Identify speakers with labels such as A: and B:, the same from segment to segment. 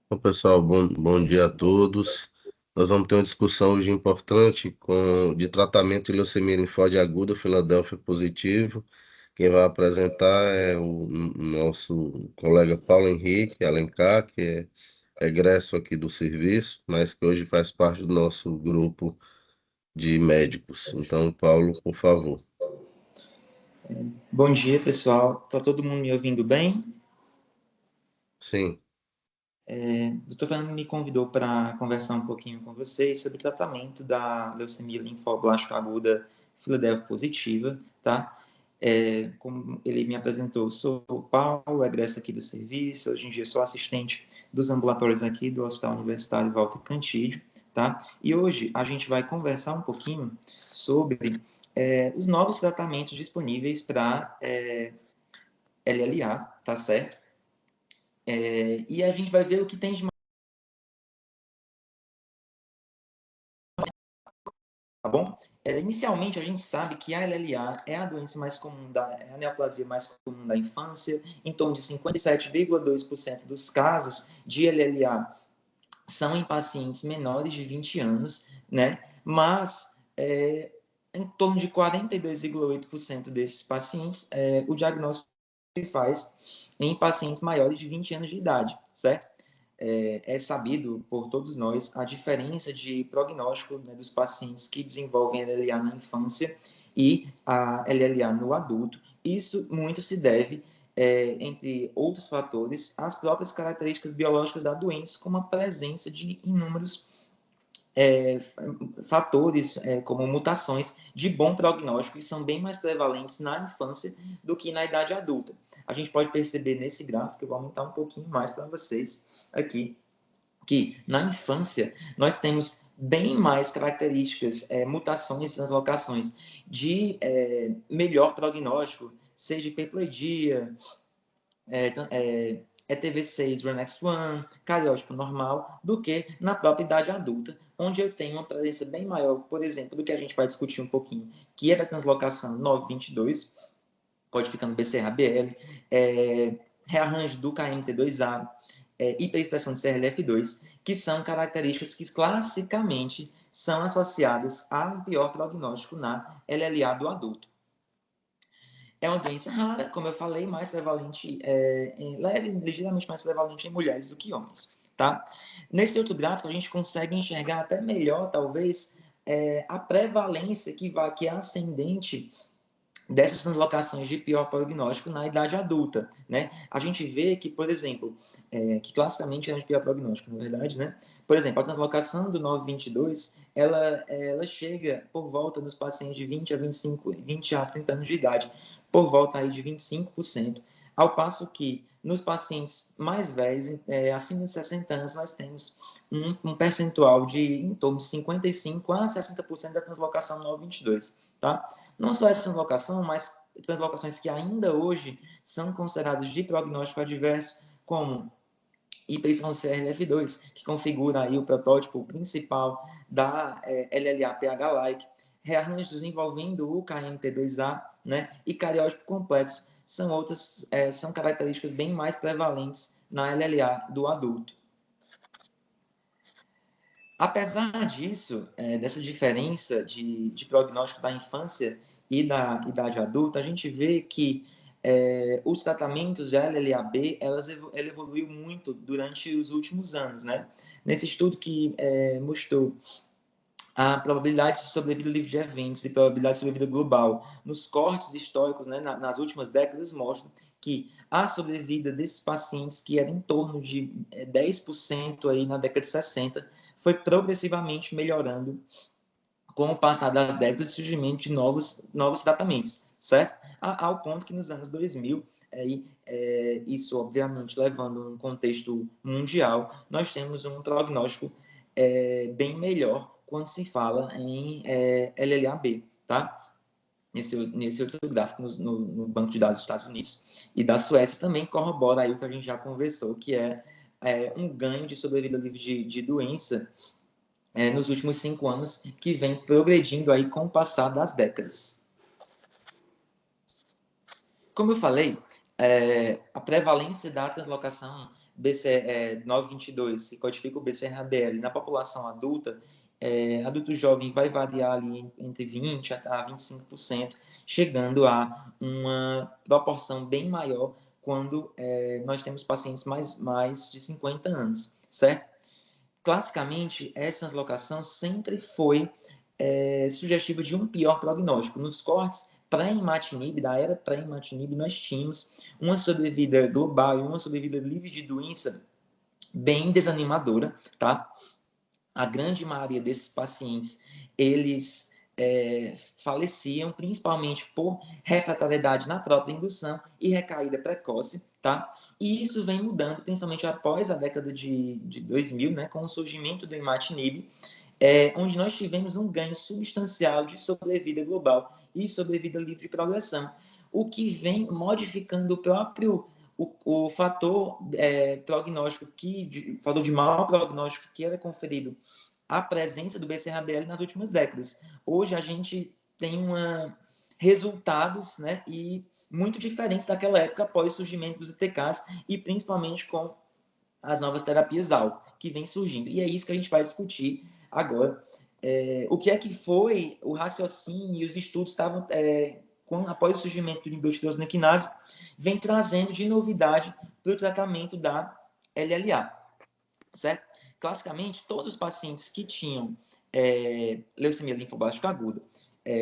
A: Bom, pessoal, bom dia a todos. Nós vamos ter uma discussão hoje importante de tratamento de leucemia linfóide aguda, Filadélfia positivo. Quem vai apresentar é o nosso colega Paulo Henrique Alencar, que é egresso aqui do serviço, mas que hoje faz parte do nosso grupo de médicos. Então, Paulo, por favor.
B: Bom dia, pessoal. Tá todo mundo me ouvindo bem?
A: Sim,
B: O Dr. Fernando me convidou para conversar um pouquinho com vocês sobre o tratamento da leucemia linfoblástica aguda Filadélfia positiva, tá? Como ele me apresentou, sou o Paulo, egresso aqui do serviço. Hoje em dia sou assistente dos ambulatórios aqui do Hospital Universitário Walter Cantídio, tá? E hoje a gente vai conversar um pouquinho sobre os novos tratamentos disponíveis para LLA, tá certo? E a gente vai ver o que tem de mais, tá bom? Inicialmente, a gente sabe que a LLA é a doença mais comum, é a neoplasia mais comum da infância. Em torno de 57,2% dos casos de LLA são em pacientes menores de 20 anos, né? Mas em torno de 42,8% desses pacientes, o diagnóstico se faz em pacientes maiores de 20 anos de idade, certo? Sabido por todos nós a diferença de prognóstico, né, dos pacientes que desenvolvem LLA na infância e a LLA no adulto. Isso muito se deve, entre outros fatores, às próprias características biológicas da doença, como a presença de inúmeros é, fatores, como mutações de bom prognóstico, que são bem mais prevalentes na infância do que na idade adulta. A gente pode perceber nesse gráfico, eu vou aumentar um pouquinho mais para vocês aqui, que na infância nós temos bem mais características, mutações, translocações de melhor prognóstico, seja hiperplegia, ETV6 RUNX1, cariótipo normal, do que na própria idade adulta, onde eu tenho uma presença bem maior, por exemplo, do que a gente vai discutir um pouquinho, que é da translocação 922, codificando BCR-ABL, rearranjo do KMT2A, hiperexpressão de CRLF2, que são características que classicamente são associadas a um pior prognóstico na LLA do adulto. É uma doença rara, como eu falei, mais prevalente, leve, ligeiramente mais prevalente em mulheres do que homens, tá? Nesse outro gráfico, a gente consegue enxergar até melhor, talvez, a prevalência que é ascendente dessas translocações de pior prognóstico na idade adulta, né? A gente vê que, por exemplo, que classicamente é de pior prognóstico, na verdade, né? Por exemplo, a translocação do 922, ela chega por volta dos pacientes de 20 a 25, 20 a 30 anos de idade, por volta aí de 25%, ao passo que nos pacientes mais velhos, acima de 60 anos, nós temos um percentual de em torno de 55 a 60% da translocação 922, tá? Não só essa translocação, mas translocações que ainda hoje são consideradas de prognóstico adverso, como YCRF2, que configura aí o protótipo principal da LLA-PH-like, rearranjos envolvendo o KMT2A, né, e cariótipo complexo, são características bem mais prevalentes na LLA do adulto. Apesar disso, dessa diferença de prognóstico da infância e da idade adulta, a gente vê que os tratamentos de LLAB, ela evoluiu muito durante os últimos anos, né? Nesse estudo que mostrou a probabilidade de sobrevida livre de eventos e probabilidade de sobrevida global nos cortes históricos, né, nas últimas décadas, mostram que a sobrevida desses pacientes, que era em torno de 10% aí na década de 60, foi progressivamente melhorando com o passar das décadas e surgimento de novos tratamentos, certo? Ao ponto que nos anos 2000, isso obviamente levando um contexto mundial, nós temos um prognóstico bem melhor quando se fala em LLAB, tá? Nesse outro gráfico no banco de dados dos Estados Unidos e da Suécia também corrobora aí o que a gente já conversou, que um ganho de sobrevida livre de doença nos últimos 5 anos, que vem progredindo aí com o passar das décadas. Como eu falei, a prevalência da translocação BC, 922, que codifica o BCRABL na população adulta, adulto jovem vai variar ali entre 20% a 25%, chegando a uma proporção bem maior quando nós temos pacientes mais de 50 anos, certo? Classicamente, essa translocação sempre foi sugestiva de um pior prognóstico. Nos cortes pré-imatinib, da era pré-imatinib, nós tínhamos uma sobrevida global e uma sobrevida livre de doença bem desanimadora, tá? A grande maioria desses pacientes, eles faleciam principalmente por refratariedade na própria indução e recaída precoce, tá? E isso vem mudando, principalmente após a década de 2000, né, com o surgimento do imatinib, onde nós tivemos um ganho substancial de sobrevida global e sobrevida livre de progressão, o que vem modificando o próprio o fator prognóstico fator de mau prognóstico que era conferido à presença do BCRABL nas últimas décadas. Hoje a gente tem resultados, né, e muito diferentes daquela época após o surgimento dos ITKs e principalmente com as novas terapias-alvo que vêm surgindo. E é isso que a gente vai discutir agora. O que é que foi o raciocínio e os estudos estavam após o surgimento do inibidor de tirosina quinase, vem trazendo de novidade para o tratamento da LLA, certo? Classicamente, todos os pacientes que tinham leucemia linfoblástica aguda,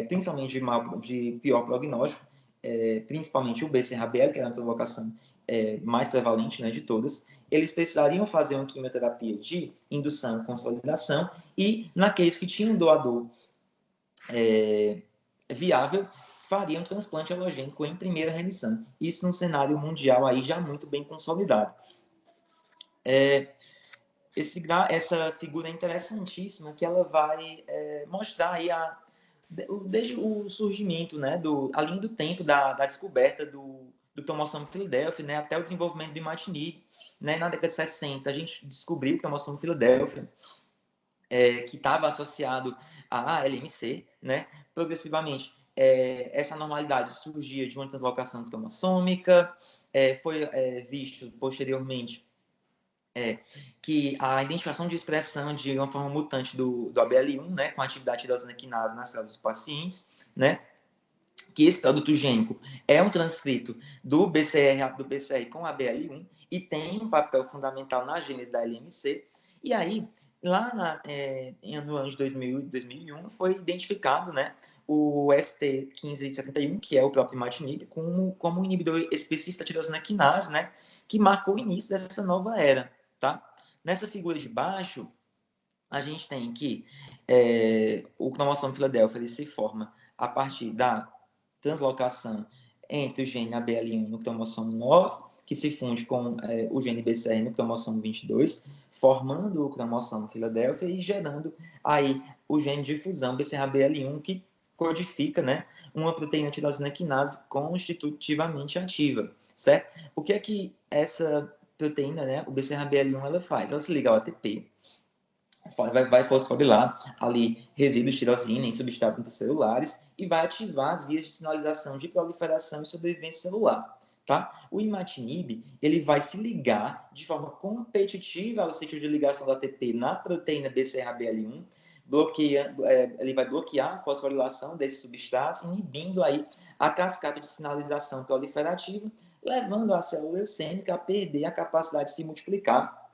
B: principalmente de pior prognóstico, principalmente o BCRABL, que era a translocação mais prevalente, né, de todas, eles precisariam fazer uma quimioterapia de indução e consolidação, e naqueles que tinham um doador viável, faria um transplante alogênico em primeira remissão. Isso num cenário mundial aí já muito bem consolidado. Essa figura é interessantíssima, que ela vai mostrar aí desde o surgimento, né, a linha do tempo da descoberta do cromossomo Filadélfia, né, até o desenvolvimento do imatinib, né, na década de 60, a gente descobriu o cromossomo Filadélfia, que estava associado à LMC, né, progressivamente. Essa anormalidade surgia de uma translocação cromossômica, foi visto posteriormente que a identificação de expressão de uma forma mutante do ABL1, né, com atividade de tirosina quinase nas células dos pacientes, né, que esse produto gênico é um transcrito do BCR com ABL1 e tem um papel fundamental na gênese da LMC. E aí, lá no ano de 2001, foi identificado, né, o ST1571, que é o próprio imatinib, como um inibidor específico da tirosina quinase, né, que marcou o início dessa nova era, tá? Nessa figura de baixo, a gente tem que o cromossomo Filadélfia ele se forma a partir da translocação entre o gene ABL1 no cromossomo 9, que se funde com o gene BCR no cromossomo 22, formando o cromossomo Filadélfia e gerando aí o gene de fusão BCR-ABL1, que codifica, né, uma proteína tirosina quinase constitutivamente ativa, certo? O que é que essa proteína, né, o BCR-ABL1, ela faz? Ela se liga ao ATP, vai fosforilar ali resíduos de tirosina em substratos intracelulares e vai ativar as vias de sinalização de proliferação e sobrevivência celular. Tá? O imatinib ele vai se ligar de forma competitiva ao sítio de ligação do ATP na proteína BCR-ABL1, ele vai bloquear a fosforilação desses substratos, inibindo aí a cascata de sinalização proliferativa, levando a célula leucêmica a perder a capacidade de se multiplicar,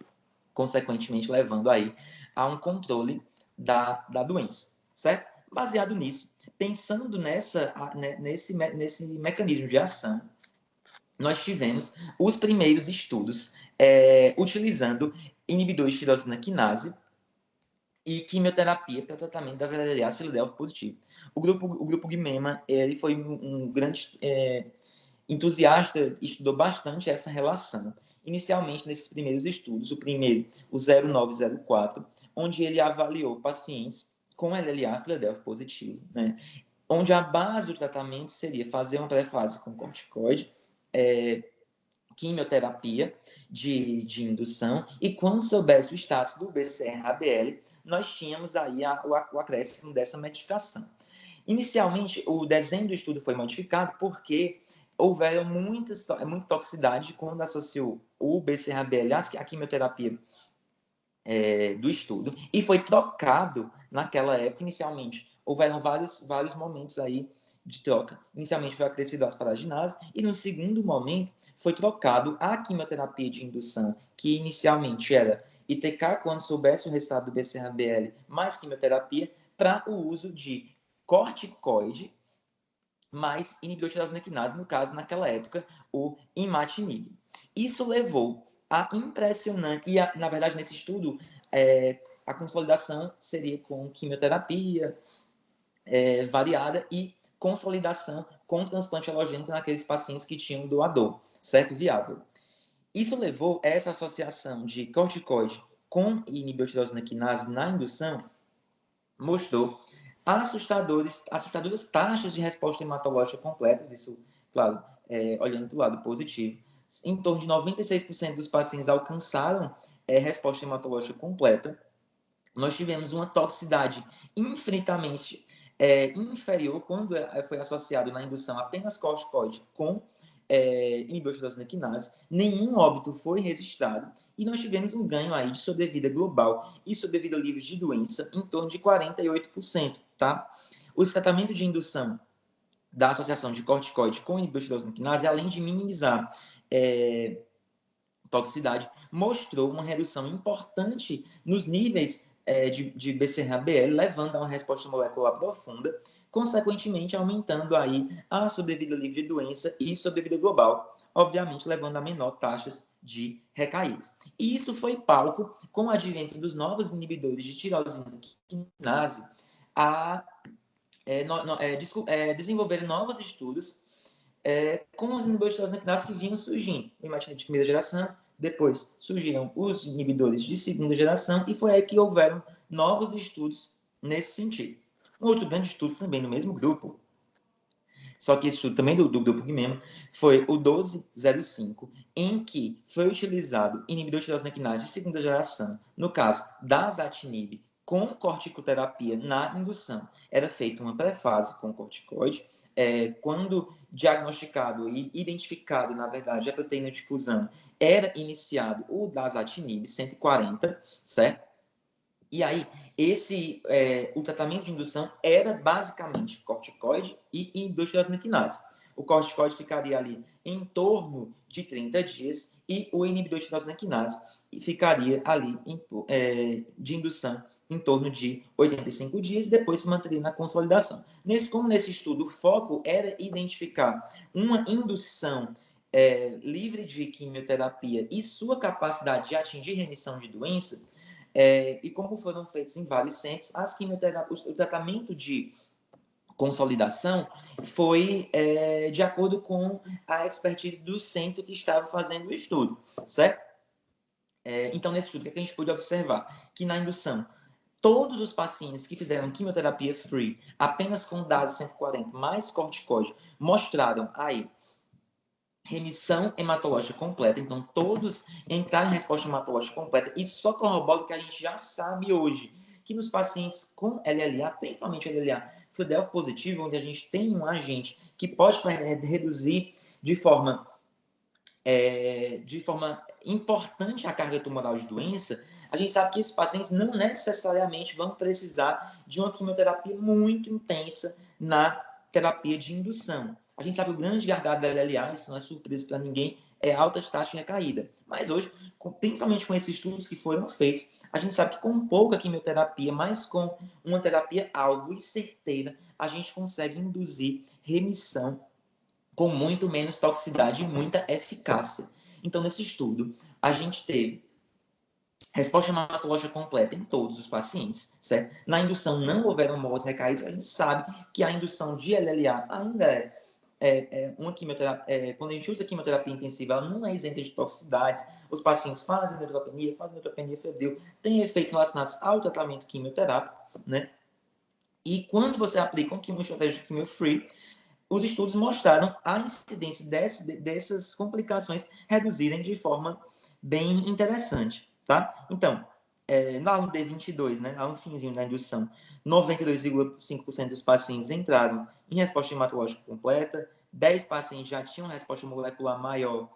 B: consequentemente levando aí a um controle da doença, certo? Baseado nisso, pensando nesse mecanismo de ação, nós tivemos os primeiros estudos utilizando inibidores de tirosina quinase e quimioterapia para tratamento das LLAs Filadélfia positivo. O grupo Guimema, ele foi um grande entusiasta, estudou bastante essa relação. Inicialmente, nesses primeiros estudos, o primeiro, o 0904, onde ele avaliou pacientes com LLA Filadélfia positivo, né? Onde a base do tratamento seria fazer uma pré-fase com corticoide, quimioterapia de indução, e quando soubesse o status do BCR-ABL, nós tínhamos aí o acréscimo dessa medicação. Inicialmente, o desenho do estudo foi modificado porque houveram muita toxicidade quando associou o BCRA-BL à quimioterapia do estudo, e foi trocado naquela época, inicialmente. Houveram vários momentos aí de troca. Inicialmente foi acrescido a asparaginase, e no segundo momento foi trocado a quimioterapia de indução, que inicialmente era ITK, quando soubesse o resultado do BCRA-BL, mais quimioterapia, para o uso de corticoide mais inibidor de tirosina quinase, no caso, naquela época, o imatinib. Isso levou a impressionante... E, na verdade, nesse estudo, a consolidação seria com quimioterapia variada e consolidação com transplante halogênico naqueles pacientes que tinham doador, certo? Viável. Isso levou a essa associação de corticoide com inibidor de tirosina quinase na indução, mostrou assustadoras taxas de resposta hematológica completas, isso, claro, olhando do lado positivo. Em torno de 96% dos pacientes alcançaram resposta hematológica completa. Nós tivemos uma toxicidade infinitamente inferior quando foi associado na indução apenas corticoide com inibidor de tirosina quinase. Nenhum óbito foi registrado e nós tivemos um ganho aí de sobrevida global e sobrevida livre de doença em torno de 48%, tá? O tratamento de indução da associação de corticoide com inibidor de tirosina quinase, além de minimizar toxicidade, mostrou uma redução importante nos níveis de BCR-ABL, levando a uma resposta molecular profunda, consequentemente aumentando aí a sobrevida livre de doença e sobrevida global, obviamente levando a menor taxas de recaídas. E isso foi palco com o advento dos novos inibidores de tirosina quinase a desenvolver novos estudos com os inibidores de tirosina quinase que vinham surgindo. O imatinib de primeira geração, depois surgiram os inibidores de segunda geração, e foi aí que houveram novos estudos nesse sentido. Um outro grande estudo também no mesmo grupo, só que esse estudo também do grupo mesmo, foi o 1205, em que foi utilizado inibidor de tirosina quinase de segunda geração, no caso da azatinib, com corticoterapia na indução. Era feita uma pré-fase com corticoide, quando diagnosticado e identificado, na verdade, a proteína de fusão, era iniciado o dasatinib 140, certo? E aí, o tratamento de indução era basicamente corticoide e inibidor de tirosina quinase. O corticoide ficaria ali em torno de 30 dias e o inibidor de tirosina quinase ficaria ali de indução em torno de 85 dias e depois se manteria na consolidação. Como nesse estudo o foco era identificar uma indução livre de quimioterapia e sua capacidade de atingir remissão de doença, e como foram feitos em vários centros, o tratamento de consolidação foi de acordo com a expertise do centro que estava fazendo o estudo, certo? Então, nesse estudo, o que a gente pôde observar? Que na indução, todos os pacientes que fizeram quimioterapia free, apenas com DASA 140 mais corticoide, mostraram aí remissão hematológica completa. Então, todos entraram em resposta hematológica completa. E só corrobora o que a gente já sabe hoje, que nos pacientes com LLA, principalmente LLA Philadelphia positivo, onde a gente tem um agente que pode reduzir de forma importante a carga tumoral de doença, a gente sabe que esses pacientes não necessariamente vão precisar de uma quimioterapia muito intensa na terapia de indução. A gente sabe que o grande gargalo da LLA, isso não é surpresa para ninguém, é altas taxas de recaída. Mas hoje, principalmente com esses estudos que foram feitos, a gente sabe que com pouca quimioterapia, mas com uma terapia alvo e certeira, a gente consegue induzir remissão com muito menos toxicidade e muita eficácia. Então, nesse estudo, a gente teve resposta hematológica completa em todos os pacientes, certo? Na indução não houveram mortes recaídas, a gente sabe que a indução de LLA ainda uma quimioterapia, quando a gente usa quimioterapia intensiva, ela não é isenta de toxicidades. Os pacientes fazem neutropenia febril, tem efeitos relacionados ao tratamento quimioterápico, né? E quando você aplica uma estratégia de quimio-free, os estudos mostraram a incidência dessas complicações reduzirem de forma bem interessante, tá? Então, no D22, né, lá no finzinho da indução, 92,5% dos pacientes entraram em resposta hematológica completa, 10 pacientes já tinham resposta molecular maior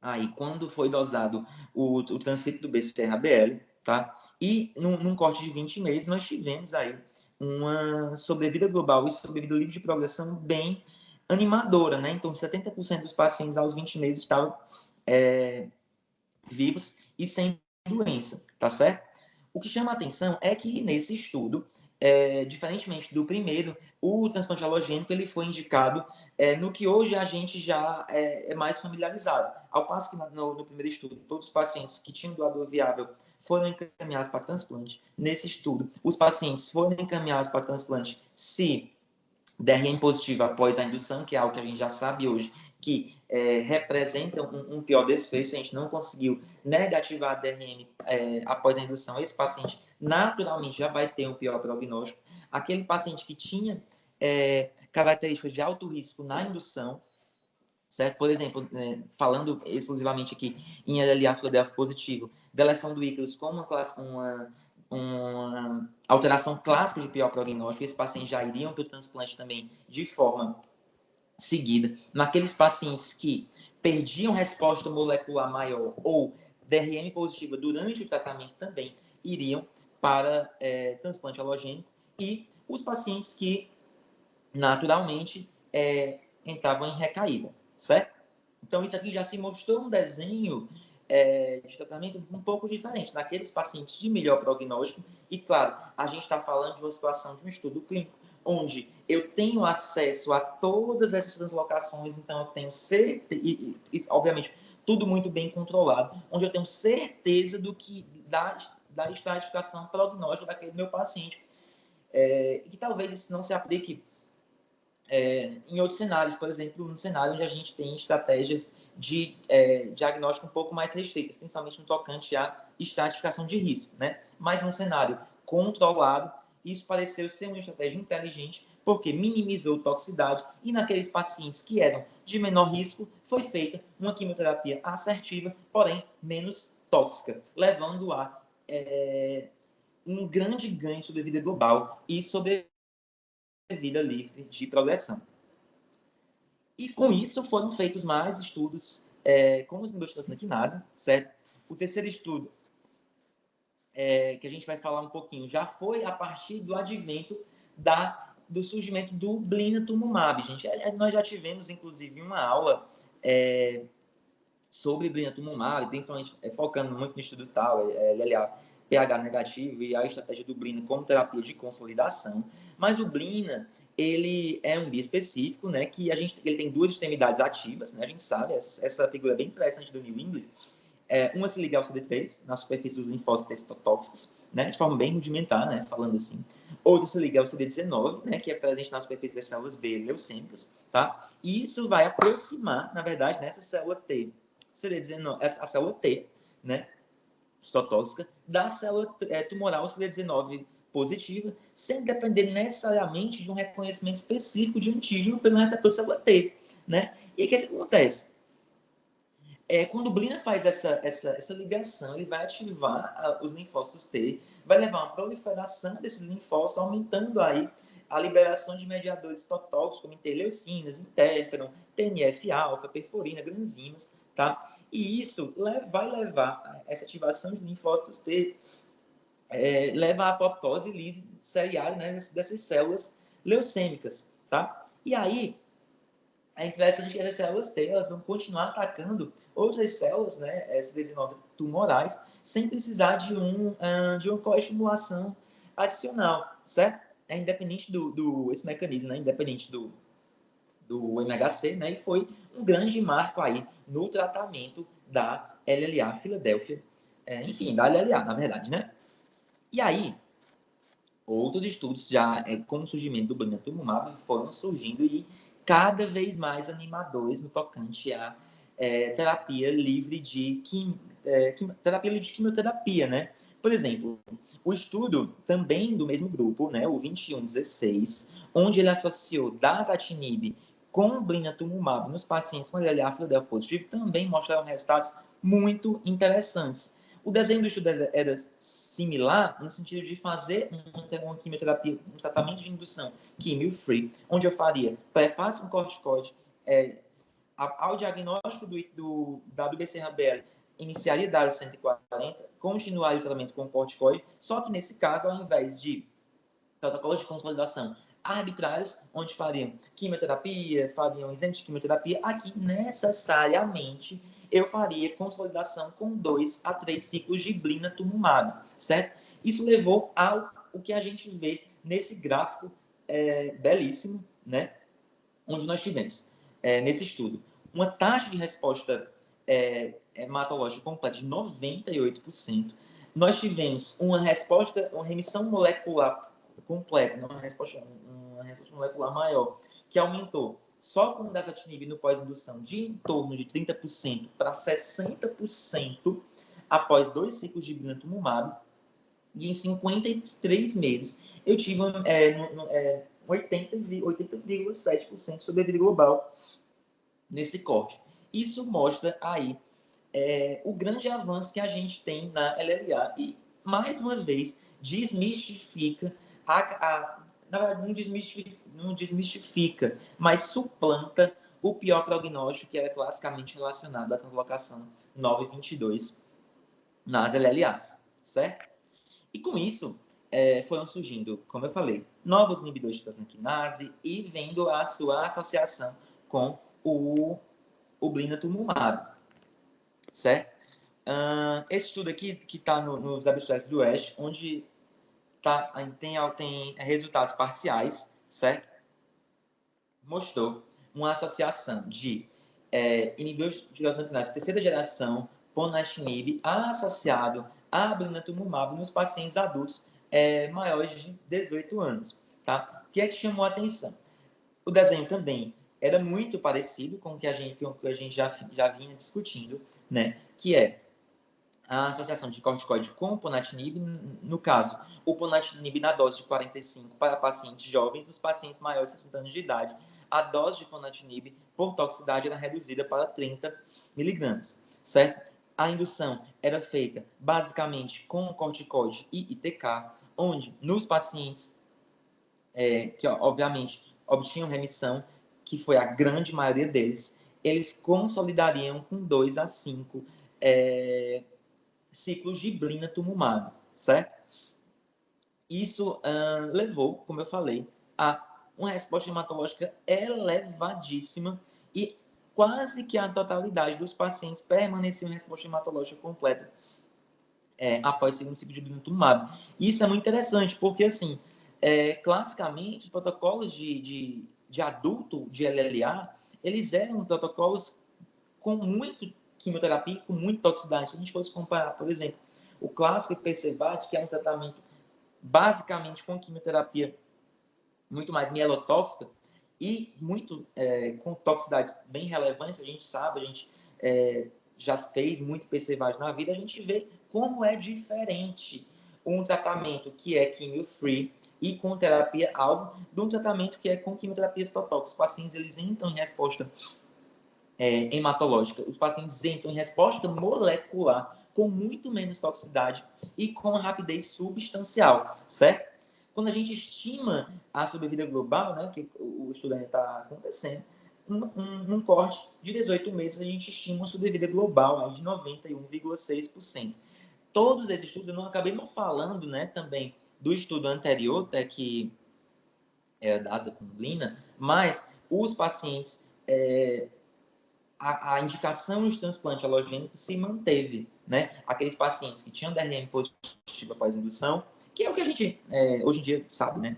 B: aí quando foi dosado o transcrito do BCR-ABL, tá? E num corte de 20 meses, nós tivemos aí uma sobrevida global e sobrevida livre de progressão bem animadora, né? Então, 70% dos pacientes aos 20 meses estavam vivos e sem doença, tá certo? O que chama a atenção é que nesse estudo, diferentemente do primeiro, o transplante halogênico ele foi indicado no que hoje a gente já é mais familiarizado. Ao passo que no primeiro estudo, todos os pacientes que tinham doador viável foram encaminhados para transplante. Nesse estudo, os pacientes foram encaminhados para transplante se DRM positivo após a indução, que é algo que a gente já sabe hoje, que representa um pior desfecho. A gente não conseguiu negativar a DRM após a indução, esse paciente naturalmente já vai ter um pior prognóstico. Aquele paciente que tinha características de alto risco na indução, certo? Por exemplo, falando exclusivamente aqui em LLA Philadelphia positivo, deleção do ícaros como uma alteração clássica de pior prognóstico, esses pacientes já iriam para o transplante também de forma seguida. Naqueles pacientes que perdiam resposta molecular maior ou DRM positiva durante o tratamento também iriam para transplante halogênico, e os pacientes que naturalmente entravam em recaída, certo? Então, isso aqui já se mostrou um desenho de tratamento um pouco diferente, naqueles pacientes de melhor prognóstico. E, claro, a gente está falando de uma situação de um estudo clínico, onde eu tenho acesso a todas essas translocações, então eu tenho certeza, e obviamente, tudo muito bem controlado, onde eu tenho certeza do que da estratificação prognóstica daquele meu paciente. E que talvez isso não se aplique em outros cenários, por exemplo, no cenário onde a gente tem estratégias de diagnóstico um pouco mais restritas, principalmente no tocante à estratificação de risco, né? Mas num cenário controlado, isso pareceu ser uma estratégia inteligente, porque minimizou toxicidade, e naqueles pacientes que eram de menor risco, foi feita uma quimioterapia assertiva, porém menos tóxica, levando a um grande ganho sobre a vida global e sobre vida livre de progressão. E com isso foram feitos mais estudos com os inibidores da quinase, certo? O terceiro estudo, que a gente vai falar um pouquinho, já foi a partir do advento do surgimento do blinatumomab, gente. Nós já tivemos, inclusive, uma aula sobre blinatumomab, principalmente focando muito no estudo tal, LLA, pH negativo e a estratégia do blina como terapia de consolidação. Mas o blina, ele é um biespecífico, né, que ele tem duas extremidades ativas, né, a gente sabe, essa figura é bem interessante do New England. Uma se liga ao CD3, na superfície dos linfócitos tóxicos, né, de forma bem rudimentar, né, falando assim. Outra se liga ao CD19, né, que é presente na superfície das células B leucêmicas, tá? E isso vai aproximar, na verdade, nessa célula T, CD19, a célula T, né, citotóxica, da célula tumoral CD19 positiva, sem depender necessariamente de um reconhecimento específico de antígeno pelo receptor de célula T, né? E o que acontece? Quando o blina faz essa ligação, ele vai ativar os linfócitos T, vai levar a uma proliferação desses linfócitos, aumentando aí a liberação de mediadores citotóxicos, como interleucinas, interferon, TNF-alfa, perforina, granzimas, tá? E isso vai levar essa ativação de linfócitos T, leva à apoptose e lise serial, né, dessas células leucêmicas, tá? E aí, é interessante que essas células T, elas vão continuar atacando outras células, né, CD19 tumorais, sem precisar de uma coestimulação adicional, certo? É independente esse mecanismo, né, independente do MHC, né, e foi um grande marco aí no tratamento da LLA Philadelphia, enfim, da LLA, na verdade, né? E aí, outros estudos já com o surgimento do blinatumomab foram surgindo e cada vez mais animadores no tocante à terapia livre de quimioterapia, né? Por exemplo, o estudo também do mesmo grupo, né, o 2116, onde ele associou dasatinib com blinatumomab nos pacientes com LLA Philadelphia positivo, também mostraram resultados muito interessantes. O desenho do estudo era similar no sentido de fazer uma quimioterapia, um tratamento de indução quimio-free, onde eu faria prefácio com corticoide, ao diagnóstico da BCRA-BL, iniciaria DARA 140, continuaria o tratamento com corticoide, só que nesse caso, ao invés de protocolos de consolidação arbitrários, onde fariam quimioterapia, fariam exame de quimioterapia, aqui necessariamente eu faria consolidação com 2 a 3 ciclos de blinatumomab, certo? Isso levou ao que a gente vê nesse gráfico belíssimo, né? Onde nós tivemos, nesse estudo, uma taxa de resposta hematológica completa de 98%. Nós tivemos uma remissão molecular completa, uma resposta molecular maior, que aumentou só com dasatinib no pós-indução de em torno de 30% para 60% após 2 ciclos de blinatumomab, e em 53 meses eu tive 80,7% de sobrevida global nesse corte. Isso mostra aí o grande avanço que a gente tem na LLA e, mais uma vez, desmistifica, na verdade, não desmistifica, mas suplanta o pior prognóstico que era classicamente relacionado à translocação 922 nas LLAs, certo? E com isso, foram surgindo, como eu falei, novos inibidores de transaminase e vendo a sua associação com o blinatumomab, certo? Esse estudo aqui, que está nos abstratos do ASH, onde tem resultados parciais, certo? Mostrou uma associação de inibidores de transaminase de terceira geração, ponatinib, associado a blinatumomab nos pacientes adultos maiores de 18 anos. Tá? O que é que chamou a atenção? O desenho também era muito parecido com o que a gente já vinha discutindo, né? Que é a associação de corticoide com ponatinib, no caso, o ponatinib na dose de 45 para pacientes jovens, nos pacientes maiores de 60 anos de idade, a dose de ponatinib por toxicidade era reduzida para 30 miligramas, certo? A indução era feita basicamente com corticoide e ITK, onde nos pacientes que obviamente obtinham remissão, que foi a grande maioria deles, eles consolidariam com 2 a 5 ciclos de blinatumomab, certo? Isso levou, como eu falei, a uma resposta hematológica elevadíssima e quase que a totalidade dos pacientes permaneciam em resposta hematológica completa após o segundo ciclo de blinatumomab. Isso é muito interessante, porque, assim, classicamente, os protocolos de adulto de LLA, eles eram protocolos com muito quimioterapia, com muita toxicidade. Se a gente fosse comparar, por exemplo, o clássico IPCVAT, que é um tratamento basicamente com quimioterapia muito mais mielotóxica e muito com toxicidades bem relevantes, a gente sabe, a gente já fez muito IPCVAT na vida, a gente vê como é diferente um tratamento que é quimio-free e com terapia-alvo de um tratamento que é com quimioterapia citotóxica. Os pacientes, eles entram em resposta hematológica. Os pacientes entram em resposta molecular com muito menos toxicidade e com rapidez substancial, certo? Quando a gente estima a sobrevida global, né, que o estudo ainda está acontecendo, num corte de 18 meses, a gente estima uma sobrevida global aí de 91,6%. Todos esses estudos, eu não acabei não falando, né, também do estudo anterior, que era da azacumulina, mas os pacientes a indicação de transplante halogênico se manteve, né? Aqueles pacientes que tinham DRM positivo após indução, que é o que a gente hoje em dia sabe, né?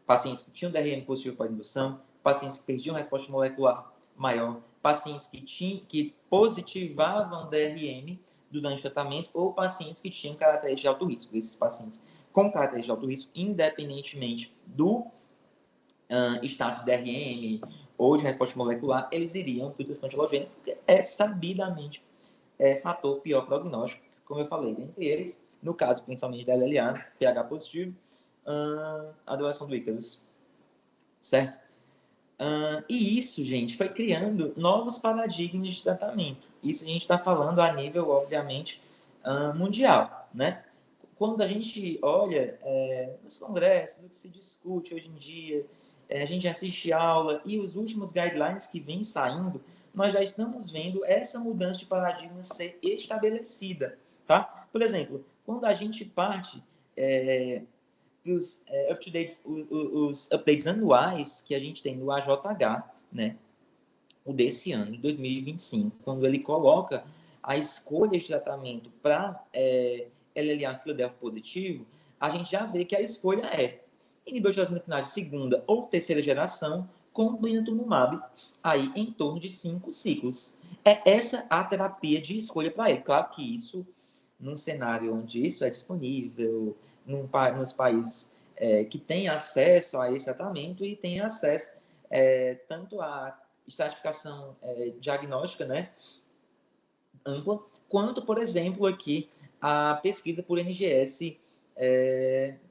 B: Pacientes que tinham DRM positivo após indução, pacientes que perdiam resposta molecular maior, pacientes que positivavam DRM durante o tratamento ou pacientes que tinham características de alto risco. Esses pacientes com características de alto risco, independentemente do status de DRM ou de resposta molecular, eles iriam para o transplante halogênico, porque é sabidamente fator pior prognóstico, como eu falei, dentre eles, no caso principalmente da LLA, pH positivo, a doação do Icarus, certo? E isso, gente, foi criando novos paradigmas de tratamento. Isso a gente está falando a nível, obviamente, mundial, né? Quando a gente olha nos congressos, o que se discute hoje em dia, a gente assiste aula e os últimos guidelines que vêm saindo, nós já estamos vendo essa mudança de paradigma ser estabelecida, tá? Por exemplo, quando a gente parte os updates anuais que a gente tem no AJH, né? O desse ano, de 2025, quando ele coloca a escolha de tratamento para LLA Philadelphia positivo, a gente já vê que a escolha é inibidor de tirosinase segunda ou terceira geração com blinatumomab, aí em torno de 5 ciclos. É essa a terapia de escolha para ele. Claro que isso, num cenário onde isso é disponível, nos países que têm acesso a esse tratamento e têm acesso tanto a estratificação diagnóstica, né, ampla, quanto, por exemplo, aqui a pesquisa por NGS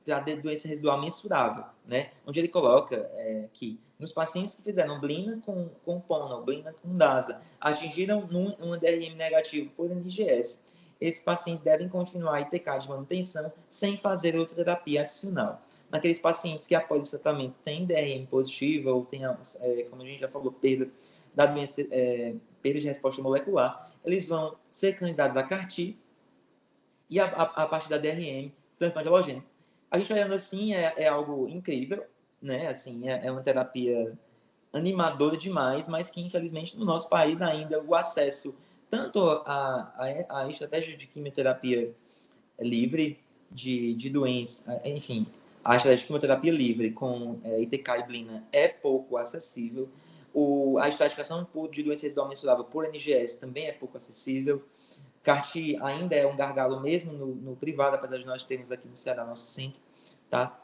B: para doença residual mensurável, né, onde ele coloca que nos pacientes que fizeram blina com PONA, blina com DASA, atingiram um DRM negativo por NGS, esses pacientes devem continuar a ITK de manutenção sem fazer outra terapia adicional. Naqueles pacientes que após o tratamento têm DRM positivo ou tem, como a gente já falou, perda da doença, perda de resposta molecular, eles vão ser candidatos a CAR-T e a partir da DRM, transplante halogênico. A gente olhando assim é algo incrível, né? Assim, é uma terapia animadora demais, mas que infelizmente no nosso país ainda o acesso tanto a estratégia de quimioterapia livre de doença, enfim, a estratégia de quimioterapia livre com ITK e blina é pouco acessível. A estratificação de doença residual mensurável por NGS também é pouco acessível. CAR-T ainda é um gargalo mesmo no privado, apesar de nós termos aqui no Ceará nosso centro, tá?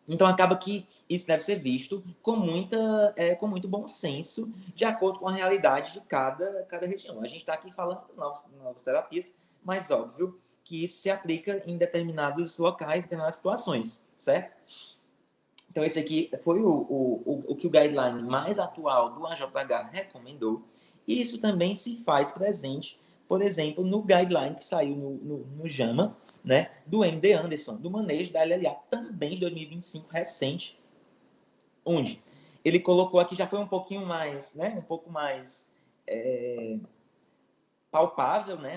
B: Então, acaba que isso deve ser visto com muito bom senso, de acordo com a realidade de cada região. A gente está aqui falando das novas terapias, mas óbvio que isso se aplica em determinados locais, em determinadas situações, certo? Então, esse aqui foi o que o guideline mais atual do AJH recomendou. E isso também se faz presente, por exemplo, no guideline que saiu no JAMA, né, do MD Anderson, do manejo da LLA, também de 2025, recente, onde ele colocou aqui, já foi um pouquinho mais, né, um pouco mais palpável, né,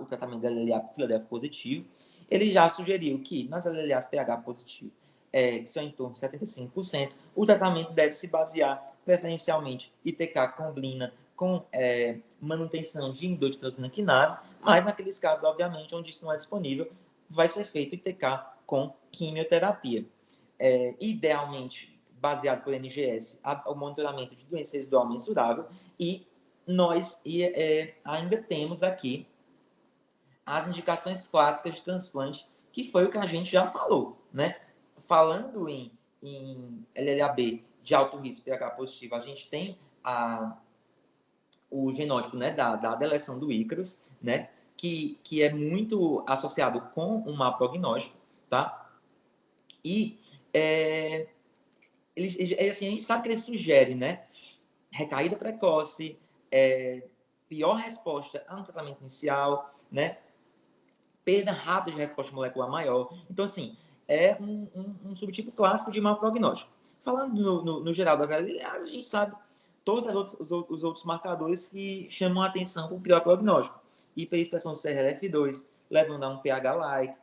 B: o tratamento da LLA Philadelphia positivo. Ele já sugeriu que nas LLAs pH positivo, que são em torno de 75%, o tratamento deve se basear preferencialmente ITK com blina, com manutenção de inibidor quinase, mas naqueles casos, obviamente, onde isso não é disponível, vai ser feito ITK com quimioterapia. Idealmente, baseado por NGS, o monitoramento de doença residual mensurável e nós ainda temos aqui as indicações clássicas de transplante, que foi o que a gente já falou, né? Falando em LLAB de alto risco pH positivo, a gente tem o genótipo, né, da deleção do Ícaros, né, que é muito associado com um mau prognóstico, tá? E assim, a gente sabe que ele sugere, né, recaída precoce, pior resposta a um tratamento inicial, né? Perda rápida de resposta molecular maior. Então, assim, é um subtipo clássico de mau prognóstico. Falando no geral das LLAs, a gente sabe todos os outros marcadores que chamam a atenção para o pior prognóstico. Hiperexpressão do CRLF2, levando a um pH-like,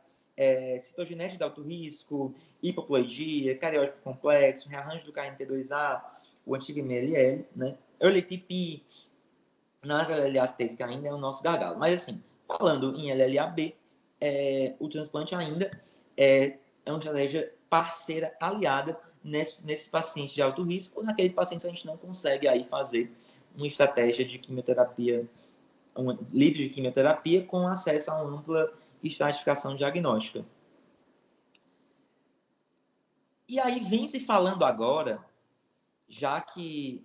B: citogenética de alto risco, hipoploidia, cariótipo complexo, rearranjo do KMT2A, o antigo MLL, né? Early TP, nas LLAs T, que ainda é o nosso gargalo. Mas, assim, falando em LLAB, o transplante ainda é uma estratégia parceira, aliada nesses pacientes de alto risco, naqueles pacientes que a gente não consegue aí fazer uma estratégia de quimioterapia, livre de quimioterapia, com acesso a uma ampla estratificação diagnóstica. E aí vem se falando agora, já que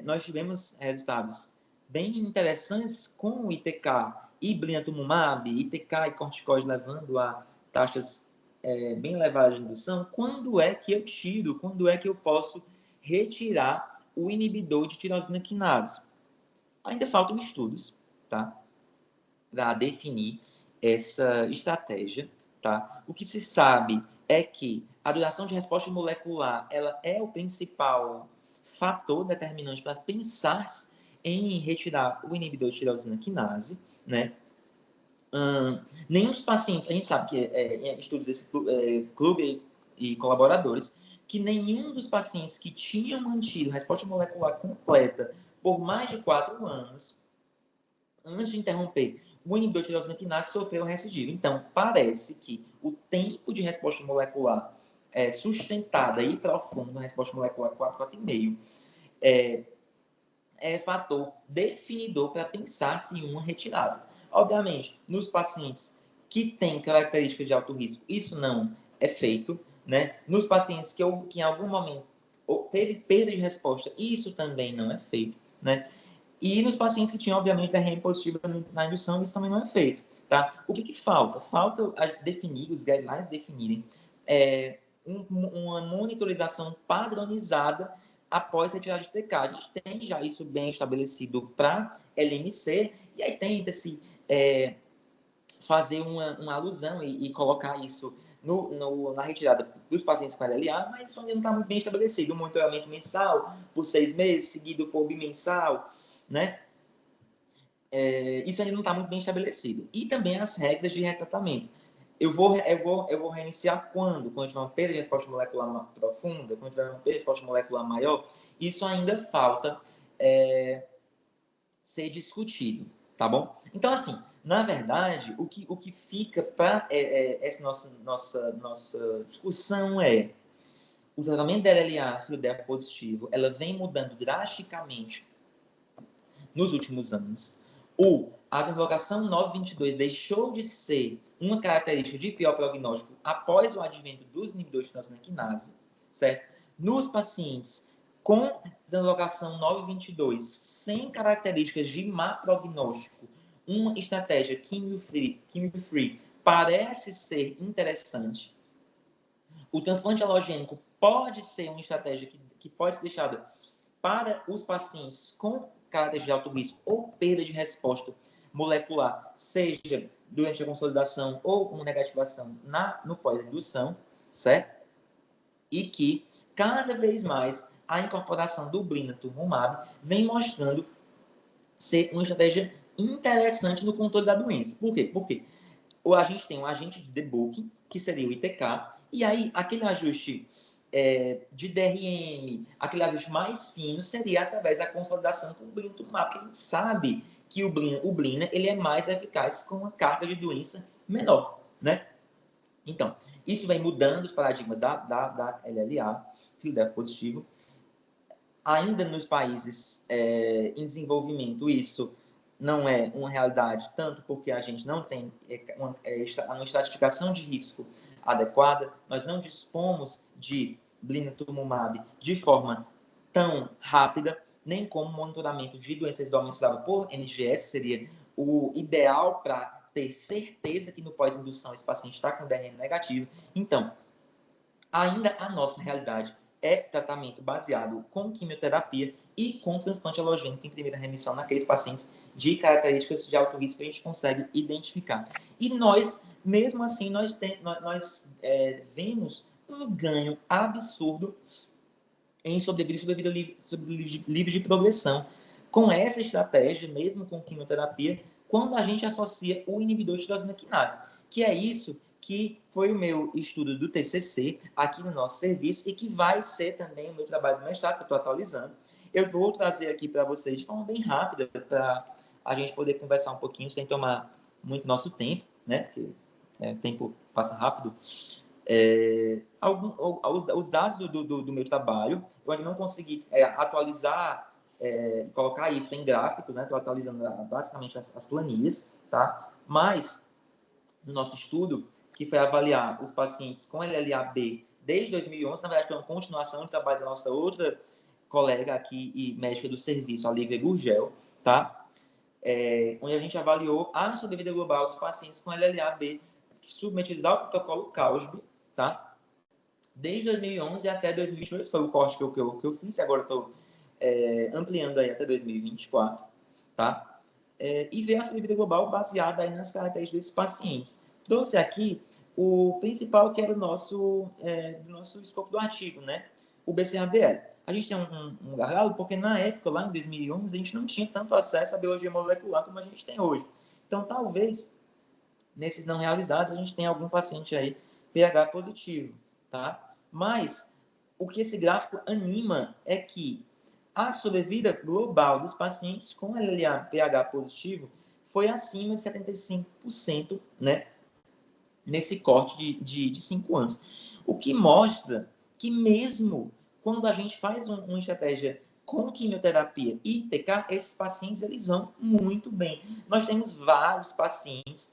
B: nós tivemos resultados bem interessantes com o ITK e blinatumomab, ITK e corticoide levando a taxas bem elevadas de indução, quando é que eu tiro, quando é que eu posso retirar o inibidor de tirosina quinase? Ainda faltam estudos, tá? Para definir essa estratégia, tá? O que se sabe é que a duração de resposta molecular, ela é o principal fator determinante para pensar em retirar o inibidor de tirosina quinase, né? Nenhum dos pacientes, a gente sabe que em estudos desse Kluger e colaboradores, que nenhum dos pacientes que tinham mantido resposta molecular completa por mais de 4 anos, antes de interromper o inibidor de tirosina quinase, sofreu recidiva. Então, parece que o tempo de resposta molecular sustentada e profunda, resposta molecular 4, 4,5, é fator definidor para pensar-se em uma retirada. Obviamente, nos pacientes que têm características de alto risco, isso não é feito, né? Nos pacientes que em algum momento teve perda de resposta, isso também não é feito, né? E nos pacientes que tinham, obviamente, DRM positiva na indução, isso também não é feito, tá? O que falta? Falta definir, os guidelines definirem uma monitorização padronizada após retirada de TK. A gente tem já isso bem estabelecido para LMC, e aí tenta-se fazer uma alusão e colocar isso na retirada dos pacientes com LLA, mas isso ainda não está muito bem estabelecido. Um monitoramento mensal por 6 meses, seguido por bimensal, né? Isso ainda não está muito bem estabelecido. E também as regras de retratamento. Eu vou reiniciar quando? Quando tiver uma perda de resposta molecular profunda, quando tiver uma perda de resposta molecular maior. Isso ainda falta ser discutido, tá bom? Então, assim, na verdade, o que fica para essa nossa discussão o tratamento da LLA FILDEP positivo, ela vem mudando drasticamente nos últimos anos. A translocação 922 deixou de ser uma característica de pior prognóstico após o advento dos inibidores de tirosina quinase, certo? Nos pacientes com translocação 922 sem características de má prognóstico, uma estratégia chemo-free parece ser interessante. O transplante halogênico pode ser uma estratégia que pode ser deixada para os pacientes com características de alto risco ou perda de resposta molecular, seja durante a consolidação ou uma negativação no pós-indução, certo? E que, cada vez mais, a incorporação do blinatumomab vem mostrando ser uma estratégia interessante no controle da doença. Por quê? Porque a gente tem um agente de debulking, que seria o ITK, e aí aquele ajuste de DRM, aquele ajuste mais fino, seria através da consolidação com o blinatumomab, porque a gente sabe que o blina ele é mais eficaz com uma carga de doença menor, né? Então, isso vem mudando os paradigmas da LLA, FILDEP positivo. Ainda nos países em desenvolvimento, isso não é uma realidade, tanto porque a gente não tem uma estratificação de risco adequada, nós não dispomos de blinatumomab de forma tão rápida, nem como monitoramento de doenças residual mensurável por NGS, que seria o ideal para ter certeza que no pós-indução esse paciente está com DRM negativo. Então, ainda a nossa realidade é tratamento baseado com quimioterapia e com transplante halogênico em primeira remissão naqueles pacientes de características de alto risco que a gente consegue identificar. E nós, mesmo assim, nós vemos um ganho absurdo em sobrevida livre de progressão com essa estratégia, mesmo com quimioterapia, quando a gente associa o inibidor de tirosina quinase, que é isso que foi o meu estudo do TCC aqui no nosso serviço e que vai ser também o meu trabalho de mestrado, que eu estou atualizando. Eu vou trazer aqui para vocês de forma bem rápida, para a gente poder conversar um pouquinho sem tomar muito nosso tempo, né? Porque o tempo passa rápido. Os dados do meu trabalho, eu ainda não consegui atualizar, colocar isso em gráficos, né? Estou atualizando basicamente as planilhas, tá? Mas, no nosso estudo, que foi avaliar os pacientes com LLA-B desde 2011, na verdade foi uma continuação do trabalho da nossa outra colega aqui e médica do serviço, a Lívia Gurgel, tá? Onde a gente avaliou a sobrevida global dos pacientes com LLA-B submetidos ao protocolo CAUSB, tá? Desde 2011 até 2022, foi o corte que eu fiz, agora estou ampliando aí até 2024, tá? e ver a sobrevida global baseada aí nas características desses pacientes. Trouxe aqui o principal, que era do nosso escopo do artigo, né? O BCABL. A gente tem um gargalo porque, na época, lá em 2011, a gente não tinha tanto acesso à biologia molecular como a gente tem hoje. Então, talvez, nesses não realizados, a gente tenha algum paciente aí pH positivo, tá? Mas, o que esse gráfico anima é que a sobrevida global dos pacientes com LLA pH positivo foi acima de 75%, né? Nesse corte de 5 anos. O que mostra que mesmo quando a gente faz uma estratégia com quimioterapia e ITK, esses pacientes eles vão muito bem. Nós temos vários pacientes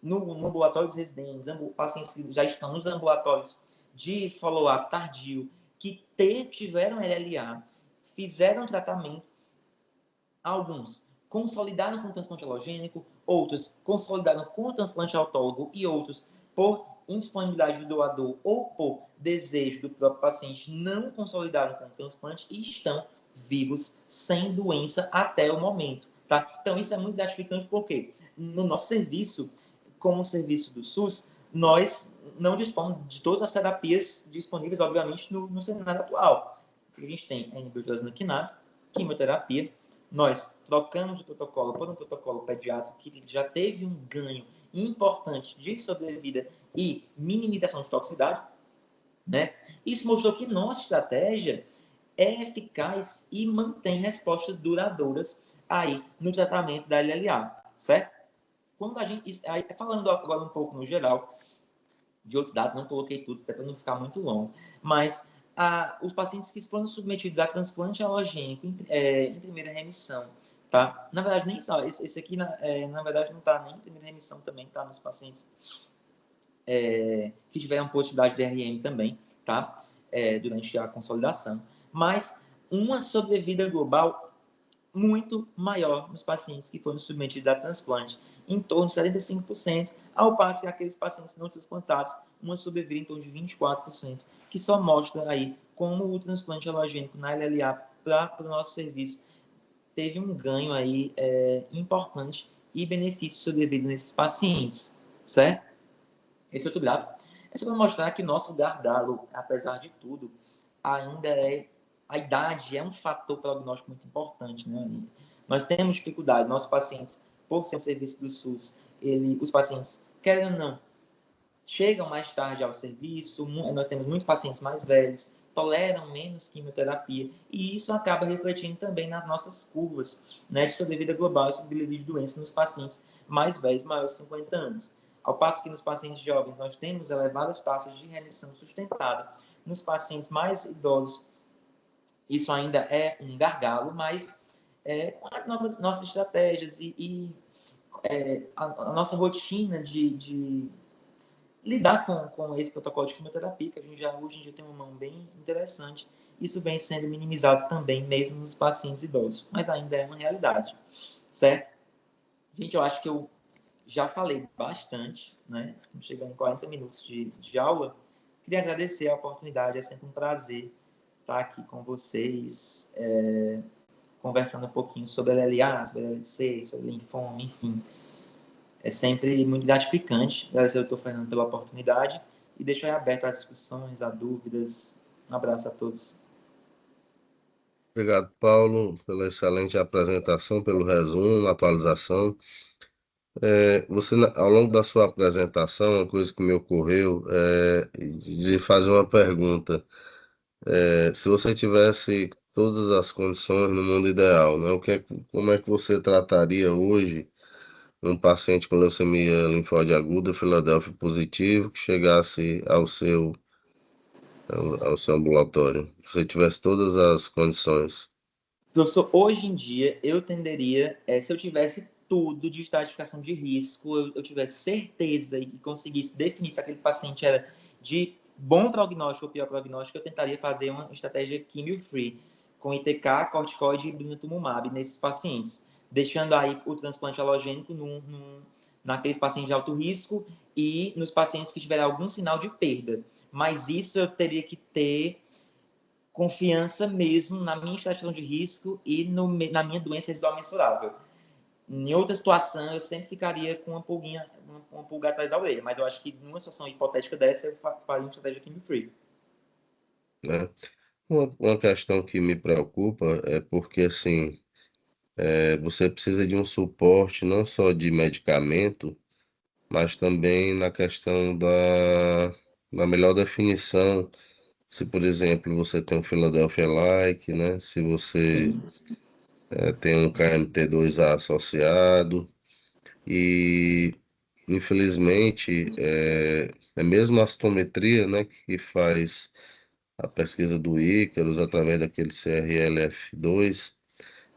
B: no ambulatório dos residentes, pacientes que já estão nos ambulatórios de follow-up tardio, que tiveram LLA, fizeram tratamento, alguns consolidaram com transplante halogênico, outros consolidaram com transplante autólogo e outros por indisponibilidade do doador ou por desejo do próprio paciente não consolidaram com transplante e estão vivos sem doença até o momento, tá? Então isso é muito gratificante porque no nosso serviço, como serviço do SUS, nós não dispomos de todas as terapias disponíveis, obviamente, no cenário atual. A gente tem a inibidor quinase, quimioterapia. Nós trocamos o protocolo por um protocolo pediátrico que já teve um ganho importante de sobrevida e minimização de toxicidade, né? Isso mostrou que nossa estratégia é eficaz e mantém respostas duradouras aí no tratamento da LLA, certo? Quando a gente, aí, falando agora um pouco no geral, de outros dados, não coloquei tudo para não ficar muito longo, mas os pacientes que foram submetidos a transplante halogênico em primeira remissão, tá? Na verdade, nem só, esse aqui, na verdade, não está nem em primeira remissão também, tá? Nos pacientes que tiveram positividade de DRM também, tá? Durante a consolidação, mas uma sobrevida global muito maior nos pacientes que foram submetidos a transplante, em torno de 75%, ao passo que aqueles pacientes não transplantados, uma sobrevida em torno de 24%, que só mostra aí como o transplante halogênico na LLA para o nosso serviço teve um ganho aí importante e benefício sobrevida nesses pacientes, certo? Esse outro gráfico é só para mostrar que nosso gargalo, apesar de tudo, ainda a idade é um fator prognóstico muito importante, né? Nós temos dificuldade, nossos pacientes, por ser um serviço do SUS, os pacientes, querem ou não, chegam mais tarde ao serviço, nós temos muitos pacientes mais velhos, toleram menos quimioterapia, e isso acaba refletindo também nas nossas curvas, né, de sobrevida global e sobrevida de doença nos pacientes mais velhos, maiores de 50 anos. Ao passo que nos pacientes jovens nós temos elevadas taxas de remissão sustentada, nos pacientes mais idosos isso ainda é um gargalo, mas com as nossas estratégias e a nossa rotina de lidar com esse protocolo de quimioterapia, que a gente já hoje em dia tem uma mão bem interessante, isso vem sendo minimizado também, mesmo nos pacientes idosos, mas ainda é uma realidade, certo? Gente, eu acho que eu já falei bastante, né? Estamos chegando em 40 minutos de aula. Queria agradecer a oportunidade, é sempre um prazer estar aqui com vocês, conversando um pouquinho sobre LLA, sobre LLC, sobre linfoma, enfim. É sempre muito gratificante. Agradecer ao Dr. Fernando pela oportunidade e deixo aí aberto às discussões, a dúvidas. Um abraço a todos.
A: Obrigado, Paulo, pela excelente apresentação, pelo resumo, atualização. Você, ao longo da sua apresentação, uma coisa que me ocorreu é de fazer uma pergunta. Se você tivesse todas as condições no mundo ideal, né, como é que você trataria hoje um paciente com leucemia linfóide aguda, Filadélfia positivo, que chegasse ao seu ambulatório? Se você tivesse todas as condições.
B: Professor, hoje em dia, eu tenderia, se eu tivesse tudo de estratificação de risco, eu tivesse certeza e conseguisse definir se aquele paciente era de bom prognóstico ou pior prognóstico, eu tentaria fazer uma estratégia quimio-free, com ITK, corticoide e blinatumomab nesses pacientes, deixando aí o transplante halogênico naqueles pacientes de alto risco e nos pacientes que tiverem algum sinal de perda. Mas isso eu teria que ter confiança mesmo na minha estratégia de risco e na minha doença residual mensurável. Em outra situação, eu sempre ficaria com uma pulga atrás da orelha, mas eu acho que numa situação hipotética dessa, eu faria uma estratégia Chemical Free.
A: né? Uma questão que me preocupa é porque, assim, você precisa de um suporte não só de medicamento, mas também na questão da melhor definição. Se, por exemplo, você tem um Philadelphia Like, né? Se você
B: Sim.
A: tem um KMT2A associado e, infelizmente, é mesmo a astometria, né, que faz a pesquisa do Ícaros através daquele CRLF2,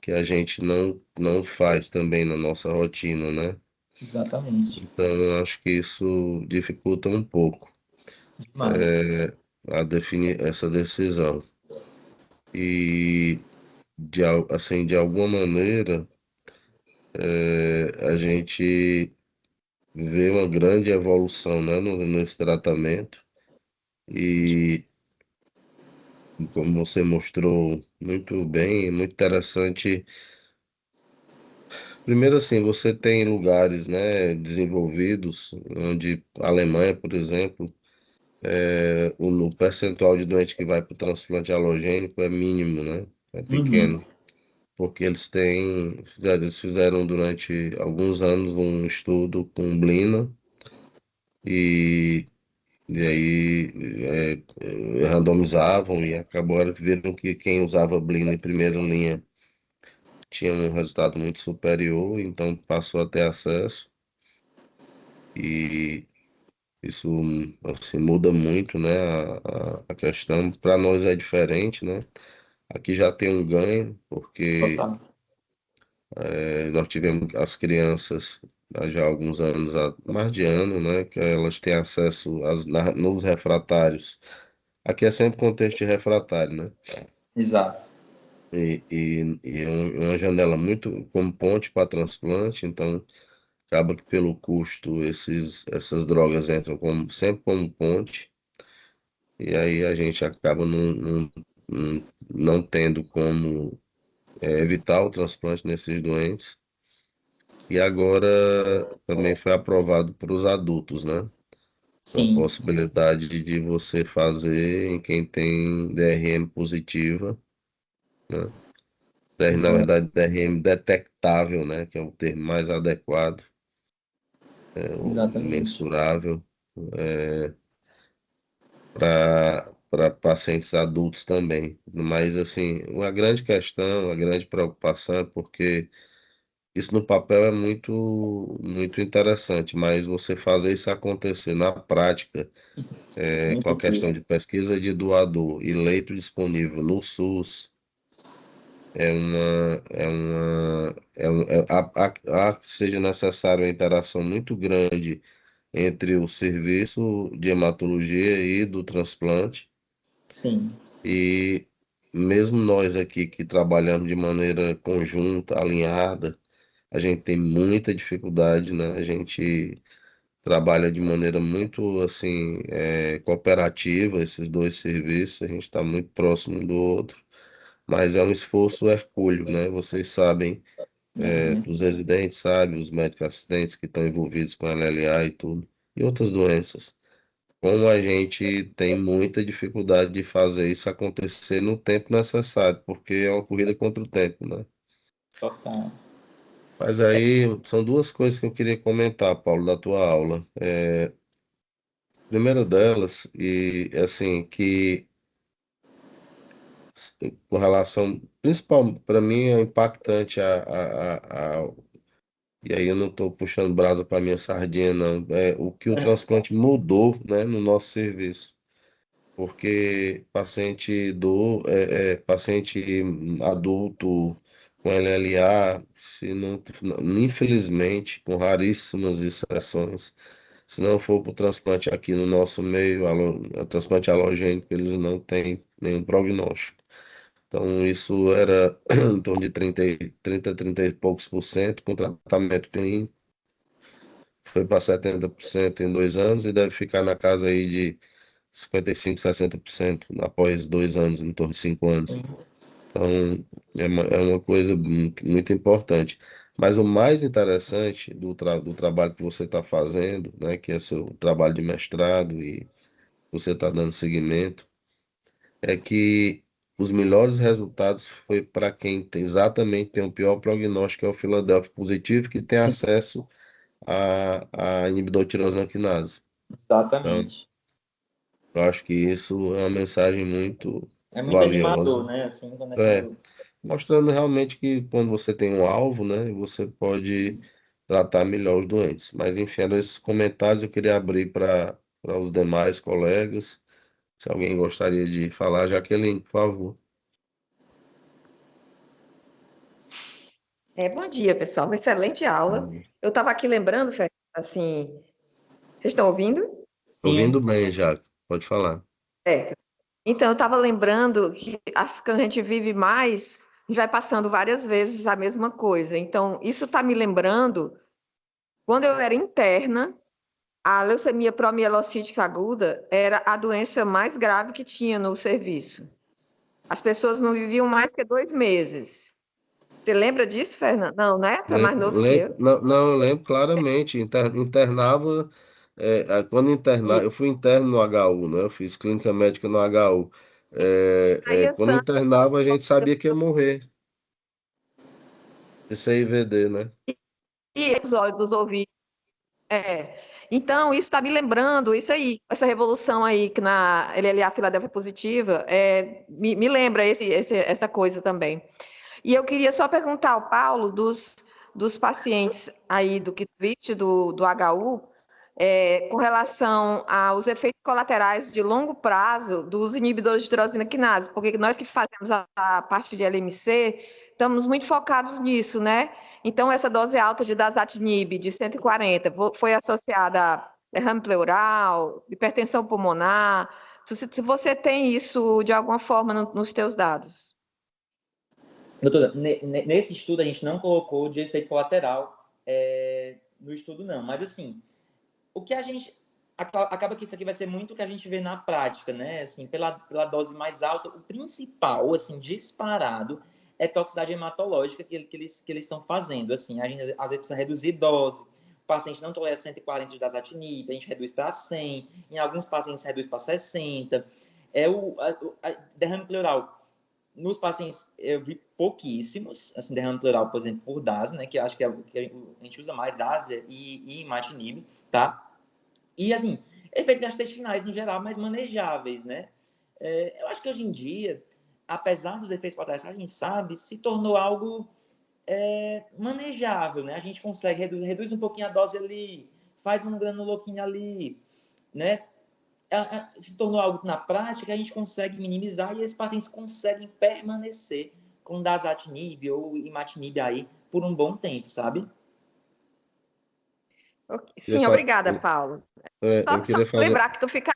A: que a gente não faz também na nossa rotina, né?
B: Exatamente.
A: Então, eu acho que isso dificulta um pouco
B: Demais.
A: a definir essa decisão. E, assim, de alguma maneira, a gente vê uma grande evolução, né, nesse tratamento. E, como você mostrou muito bem, é muito interessante. Primeiro, assim, você tem lugares, né, desenvolvidos, onde a Alemanha, por exemplo, o percentual de doente que vai para o transplante halogênico é mínimo, né? É
B: Uhum.
A: pequeno, porque eles fizeram durante alguns anos um estudo com Blina e, e aí randomizavam e acabaram viram que quem usava Blina em primeira linha tinha um resultado muito superior, então passou a ter acesso e isso assim, muda muito, né, a questão. Para nós é diferente, né? Aqui já tem um ganho, porque
B: Total.
A: nós tivemos as crianças há já alguns anos, há mais de ano, né, que elas têm acesso nos refratários. Aqui é sempre contexto de refratário, né?
B: Exato.
A: E uma janela muito como ponte para transplante, então acaba que pelo custo essas drogas entram sempre como ponte, e aí a gente acaba não tendo como evitar o transplante nesses doentes. E agora também foi aprovado para os adultos, né? A
B: Sim.
A: possibilidade de você fazer em quem tem DRM positiva, né? Na
B: Exato.
A: verdade, DRM detectável, né? Que é o termo mais adequado, o
B: Exatamente.
A: mensurável, para pacientes adultos também. Mas, assim, uma grande questão, a grande preocupação é porque isso no papel é muito interessante, mas você fazer isso acontecer na prática, com
B: Muito
A: a questão
B: difícil.
A: de pesquisa de doador e leito disponível no SUS, há que seja necessário uma interação muito grande entre o serviço de hematologia e do transplante,
B: Sim.
A: e mesmo nós aqui que trabalhamos de maneira conjunta, alinhada, a gente tem muita dificuldade, né? A gente trabalha de maneira muito assim cooperativa esses dois serviços, a gente está muito próximo um do outro, mas é um esforço hercúleo, né? Vocês sabem,
B: Uhum.
A: os residentes sabem, os médicos assistentes que estão envolvidos com LLA e tudo, e outras doenças. Como a gente tem muita dificuldade de fazer isso acontecer no tempo necessário, porque é uma corrida contra o tempo, né?
B: Total.
A: Mas aí são duas coisas que eu queria comentar, Paulo, da tua aula. Primeira delas, e assim, que com relação, principal, para mim é impactante e aí eu não estou puxando brasa para minha sardinha, não, é o que o transplante mudou, né, no nosso serviço. Porque paciente adulto com LLA, se não, infelizmente, com raríssimas exceções, se não for para o transplante aqui no nosso meio, transplante halogênico, eles não têm nenhum prognóstico. Então, isso era em torno de 30 e poucos por cento com tratamento clínico, foi para 70% em 2 anos e deve ficar na casa aí de 55, 60% após 2 anos, em torno de 5 anos.
B: Sim.
A: Então, é uma coisa muito importante. Mas o mais interessante do trabalho que você está fazendo, né, que é seu trabalho de mestrado e você está dando seguimento, é que os melhores resultados foi para quem exatamente tem o pior prognóstico, que é o Philadelphia positivo, que tem acesso a inibidor de tirosina quinase. Então,
B: Exatamente.
A: eu acho que isso é uma mensagem muito
B: É muito animador,
A: valiosa.
B: né? Assim,
A: É, mostrando realmente que quando você tem um alvo, né, você pode tratar melhor os doentes. Mas, enfim, eram esses comentários eu queria abrir para os demais colegas. Se alguém gostaria de falar, Jaqueline, por favor.
C: Bom dia, pessoal. Uma excelente aula. Eu estava aqui lembrando, Fer, assim, vocês estão ouvindo?
A: Ouvindo
B: sim,
A: bem, Jaque, pode falar.
C: Certo. Então, eu estava lembrando que quando a gente vive mais, a gente vai passando várias vezes a mesma coisa. Então, isso está me lembrando, quando eu era interna, a leucemia promielocítica aguda era a doença mais grave que tinha no serviço. As pessoas não viviam mais que 2 meses. Você lembra disso, Fernanda? Não, né? Tu é mais novo que eu.
A: Não, não, eu lembro claramente. Internava, quando internar,
C: E
A: eu fui interno no HU, né? Eu fiz clínica médica no HU.
C: saía
A: Quando
C: sangue.
A: internava, a gente sabia que ia morrer. Esse é IVD, né?
C: E os olhos dos ouvidos. É. Então, isso está me lembrando, isso aí, essa revolução aí que na LLA Filadélfia Positiva, me lembra essa coisa também. E eu queria só perguntar ao Paulo, dos pacientes aí do KIT, do HU, com relação aos efeitos colaterais de longo prazo dos inibidores de tirosina quinase, porque nós que fazemos a parte de LMC, estamos muito focados nisso, né? Então, essa dose alta de dasatinib de 140 foi associada a derrame pleural, hipertensão pulmonar. Se você tem isso de alguma forma nos teus dados.
B: doutora, nesse estudo a gente não colocou de efeito colateral no estudo, não. Mas, assim, o que a gente... Acaba que isso aqui vai ser muito o que a gente vê na prática, né? Assim, pela dose mais alta, o principal, assim, disparado, é toxicidade hematológica que eles estão fazendo. Assim, a gente às vezes precisa reduzir dose. O paciente não tolera 140 de dasatinib, a gente reduz para 100. Em alguns pacientes reduz para 60. A derrame pleural. Nos pacientes, eu vi pouquíssimos, assim, derrame pleural, por exemplo, por DAS, né? Que eu acho que é o que a gente usa mais, DAS e imatinib, tá? E, assim, efeitos gastrointestinais no geral, mas manejáveis, né? Eu acho que hoje em dia, apesar dos efeitos colaterais que a gente sabe, se tornou algo manejável, né? A gente consegue reduz um pouquinho a dose ali, faz um granuloquinho ali, né? Se tornou algo na prática, a gente consegue minimizar e esses pacientes conseguem permanecer com dasatinib ou imatinib aí por um bom tempo, sabe?
A: Queria
C: Sim,
A: fa-
C: obrigada, Paulo.
A: eu
C: Só
A: queria fazer.
C: lembrar que tu fica,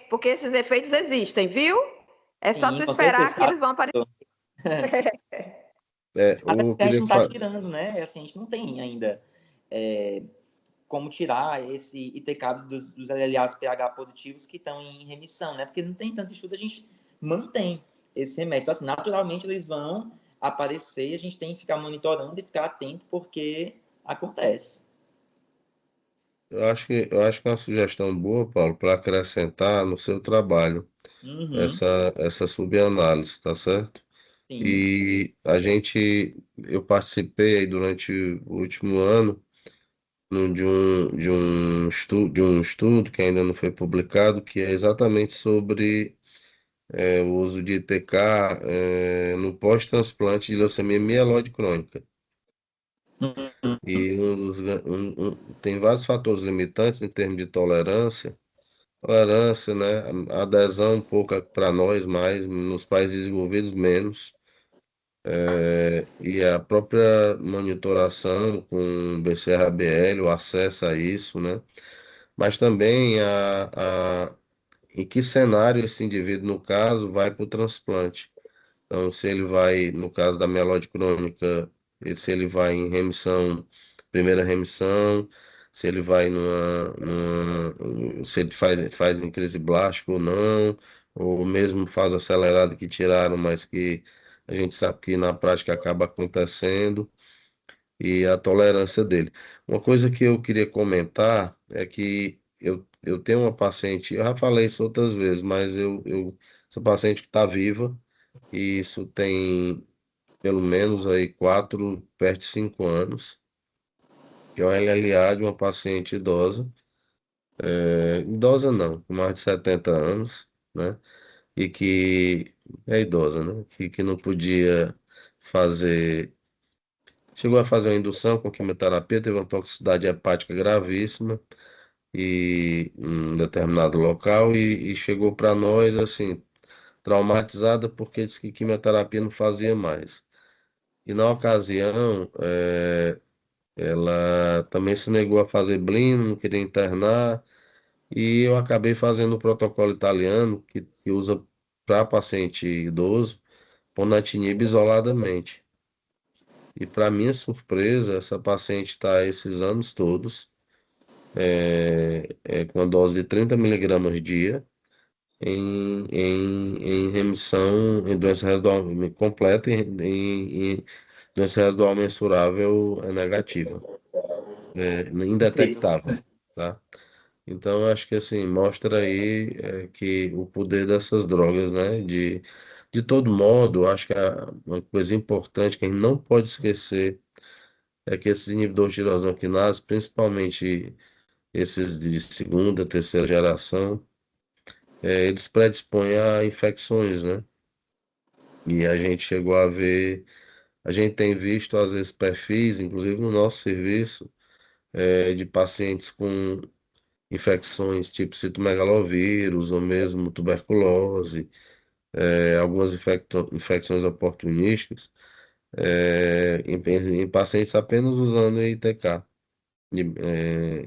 C: porque esses efeitos existem, viu? É só
B: Sim,
C: tu
B: com certeza.
C: esperar que eles vão aparecer.
B: Até
A: Eu
B: porque a gente
A: queria
B: não está
A: fa...
B: tirando, né? Assim, a gente não tem ainda como tirar esse ITK dos LLAs pH positivos que estão em remissão, né? Porque não tem tanto estudo, a gente mantém esse remédio. Então, assim, naturalmente eles vão aparecer e a gente tem que ficar monitorando e ficar atento porque acontece.
A: eu acho que é uma sugestão boa, Paulo, para acrescentar no seu trabalho
B: Uhum,
A: essa subanálise, tá certo?
B: sim.
A: E eu participei aí durante o último ano de um estudo que ainda não foi publicado, que é exatamente sobre o uso de ITK no pós-transplante de leucemia mieloide crônica. E tem vários fatores limitantes em termos de tolerância. Tolerância, né? A adesão um pouco para nós mais, nos países desenvolvidos menos. E a própria monitoração com BCRABL, o acesso a isso, né? Mas também em que cenário esse indivíduo, no caso, vai para o transplante. Então, se ele vai, no caso da mieloide crônica, se ele vai em remissão, primeira remissão, se ele vai se ele faz em crise blástica ou não, ou mesmo fase acelerada que tiraram, mas que a gente sabe que na prática acaba acontecendo. e a tolerância dele. Uma coisa que eu queria comentar é que eu tenho uma paciente, eu já falei isso outras vezes, mas essa paciente que está viva, e isso tem pelo menos aí 4, perto de 5 anos, que é o LLA de uma paciente idosa, idosa não, com mais de 70 anos, né? E que é idosa, né? Que não podia fazer. Chegou a fazer uma indução com quimioterapia, teve uma toxicidade hepática gravíssima e em um determinado local e chegou para nós assim, traumatizada porque disse que quimioterapia não fazia mais. E na ocasião, ela também se negou a fazer blino, não queria internar, e eu acabei fazendo o protocolo italiano que usa para paciente idoso, ponatinib isoladamente. E para minha surpresa, essa paciente está esses anos todos, com a dose de 30 miligramas dia, em remissão, em doença residual completa, em doença residual mensurável negativa,
B: Incrível.
A: indetectável, tá? Então, eu acho que assim, mostra aí que o poder dessas drogas, né? De todo modo, eu acho que uma coisa importante que a gente não pode esquecer é que esses inibidores de tirosina quinase, principalmente esses de segunda, terceira geração, eles predispõem a infecções, né? E a gente chegou a ver, a gente tem visto às vezes perfis, inclusive no nosso serviço, de pacientes com infecções tipo citomegalovírus ou mesmo tuberculose, algumas infecções oportunísticas, em pacientes apenas usando ITK,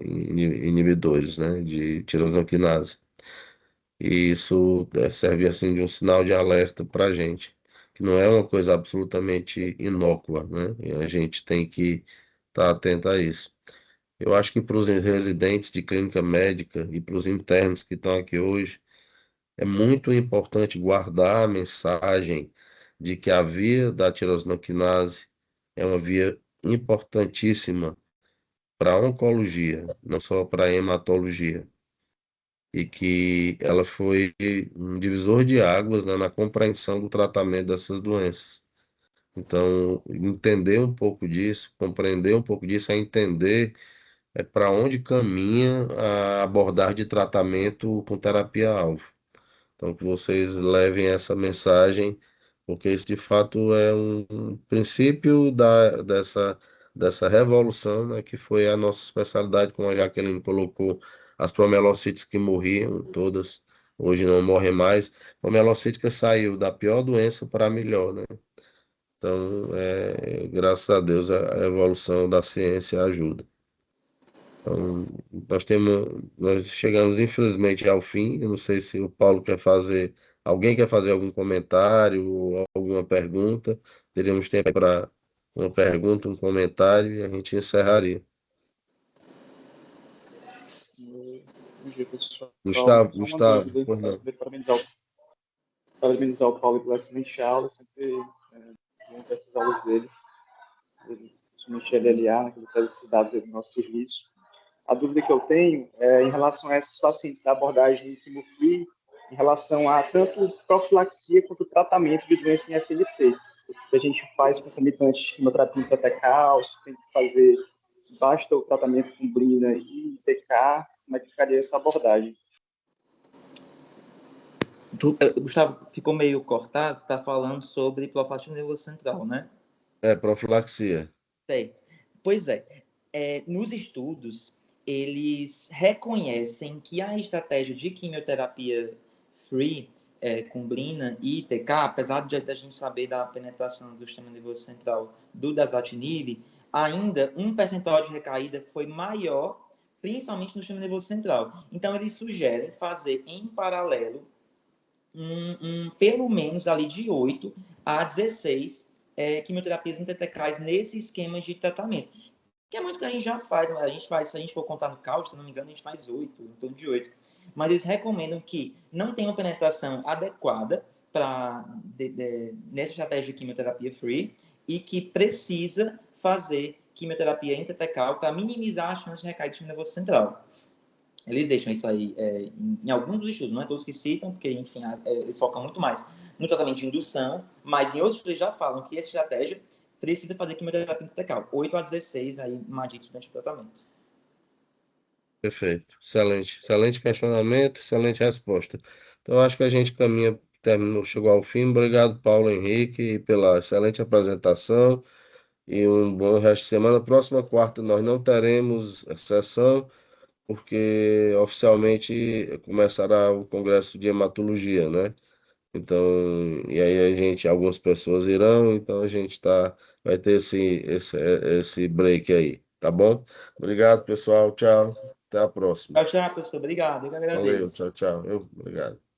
A: inibidores, né, de tirosinquinase. E isso serve assim de um sinal de alerta para a gente, que não é uma coisa absolutamente inócua, né? E a gente tem que estar atento a isso. Eu acho que para os residentes de clínica médica e para os internos que estão aqui hoje, é muito importante guardar a mensagem de que a via da tirosina é uma via importantíssima para a oncologia, não só para a hematologia, e que ela foi um divisor de águas, né, na compreensão do tratamento dessas doenças. Então, entender um pouco disso, compreender um pouco disso, é entender para onde caminha a abordagem de tratamento com terapia-alvo. Então, que vocês levem essa mensagem, porque isso de fato é um princípio dessa revolução, né, que foi a nossa especialidade, como a Jaqueline colocou, as promelocites que morriam, todas, hoje não morrem mais. A promelocítica saiu da pior doença para a melhor, né? Então, graças a Deus, a evolução da ciência ajuda. Então, nós chegamos infelizmente ao fim. Eu não sei se o Paulo alguém quer fazer algum comentário ou alguma pergunta. Teríamos tempo para uma pergunta, um comentário e a gente encerraria.
D: Bom dia, pessoal. Só uma
A: Gustavo,
D: dúvida.
A: pois não.
D: Primeiro, parabenizar o Paulo pela excelente aula. Sempre junto essas aulas dele, principalmente LLA, né, que ele traz esses dados aí do nosso serviço. A dúvida que eu tenho é em relação a esses pacientes da abordagem quimio-free, em relação a tanto profilaxia quanto tratamento de doença em SLC. Que a gente faz concomitante de quimioterapia intratecal, se tem que fazer, basta o tratamento com blina e ITK, como é que ficaria essa abordagem?
B: Gustavo, ficou meio cortado, tá falando sobre profilaxia nervoso central, né?
A: Profilaxia.
B: Sei. Pois nos estudos, eles reconhecem que a estratégia de quimioterapia free, com blina e ITK, apesar de a gente saber da penetração do sistema nervoso central do dasatinib, ainda um percentual de recaída foi maior, principalmente no sistema nervoso central. Então, eles sugerem fazer em paralelo pelo menos ali de 8 a 16 quimioterapias intratetecais nesse esquema de tratamento. Que é muito que a gente já faz, mas se a gente for contar no cálculo, se não me engano, a gente faz 8, em torno de 8. Mas eles recomendam que não tenha uma penetração adequada nessa estratégia de quimioterapia free e que precisa fazer quimioterapia intratecal para minimizar a chance de recair do nervoso central. Eles deixam isso aí em alguns dos estudos, não é todos que citam, porque, enfim, eles focam muito mais no tratamento de indução, mas em outros estudos já falam que essa estratégia precisa fazer quimioterapia intratecal, 8 a 16 aí, MADIX durante o tratamento.
A: Perfeito. Excelente. Excelente questionamento, excelente resposta. Então, acho que a gente terminou, chegou ao fim. Obrigado, Paulo Henrique, pela excelente apresentação e um bom resto de semana. Próxima quarta nós não teremos sessão, porque oficialmente começará o Congresso de Hematologia, né? Então, e aí algumas pessoas irão, então vai ter esse break aí, tá bom? Obrigado, pessoal. Tchau. Até a próxima.
B: Tchau, professor. Obrigado. Eu que
A: Valeu,
B: agradeço.
A: tchau, tchau. Obrigado.